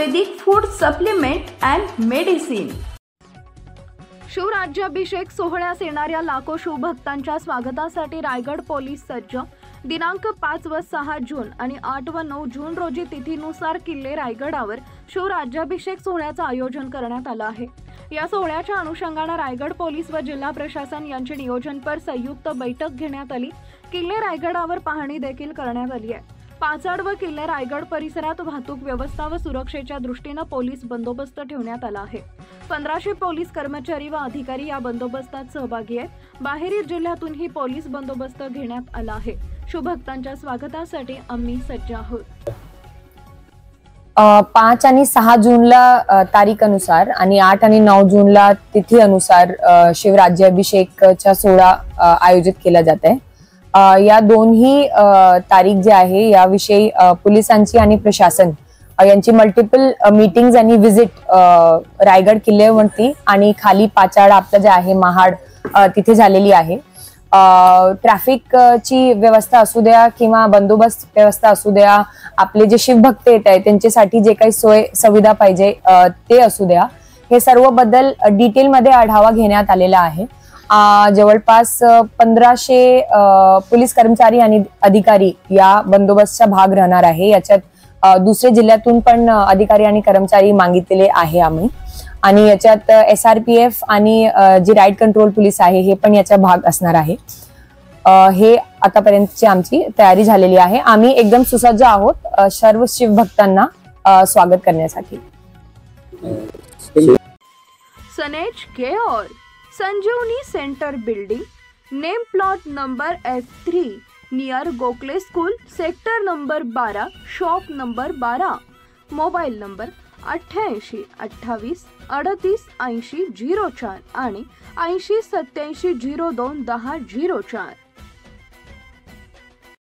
Ayurvedic food supplement and medicine. शिवराज्याभिषेक सोहळ्यास येणाऱ्या लाखो शिवभक्तांच्या स्वागतासाठी रायगड पोलीस सज्ज। दिनांक 5 व 6 जून आणि 8 व 9 जून रोजी तिथीनुसार किल्ले रायगडावर शिवराज्याभिषेक सोहळ्याचं आयोजन करण्यात आलं आहे। या सोहळ्याच्या अनुषंगाने रायगड पोलीस व जिल्हा प्रशासन यांचे नियोजनपर संयुक्त बैठक घेण्यात आली। किल्ले रायगडावर पाहणी देखील करण्यात आली आहे। पाचाड व किल्ले रायगड परिसरात वाहतूक व्यवस्था व सुरक्षेच्या दृष्टीने पोलीस बंदोबस्त ठेवण्यात आला आहे। 1500 पोलीस कर्मचारी व अधिकारी या बंदोबस्तात सहभागी आहेत। बाहेरील जिल्ह्यातूनही पोलीस बंदोबस्त घेण्यात आला आहे। शिवभक्तांच्या स्वागतासाठी आम्ही सज्ज आहोत। 5 आणि 6 जूनला तारीख अनुसार आणि 8 आणि 9 जूनला तिथी अनुसार शिवराज्याभिषेकचा सोहळा आयोजित केला जात आहे। या दोन्ही तारीख जे आहे याविषयी पोलिसांची आणि प्रशासन यांची मल्टिपल मीटिंग्स आणि विजिट रायगड किल्ल्यावरती आणि खाली पाचाड आपलं जे आहे महाड तिथे झालेली आहे। ट्रॅफिकची व्यवस्था असू द्या किंवा बंदोबस्त व्यवस्था असू द्या, आपले जे शिवभक्त येत आहेत त्यांच्यासाठी जे काही सोय सुविधा पाहिजे ते असू द्या, हे सर्व बद्दल डिटेल मध्ये आढावा घेण्यात आलेला आहे। जवळपास 1500 पोलीस कर्मचारी आणि अधिकारी या बंदोबस्तचा भाग राहणार आहे। याच्यात दुसऱ्या जिल्ह्यातून पण अधिकारी आणि कर्मचारी मागितलेले आहे आम्ही, आणि याच्यात SRPF आणि जी राईट कंट्रोल पोलीस आहे हे पण याचा भाग असणार आहे। हे आतापर्यंतची आमची तयारी झालेली आहे। आम्ही एकदम सुसज्ज आहोत सर्व शिवभक्तांना स्वागत करण्यासाठी। सनेज केओर Sanjivani center building, name plot number F3 near Gokhale school, sector number 12, shop number 12, mobile number 88 28 38 80 04 आणि 80 87 02 10 04।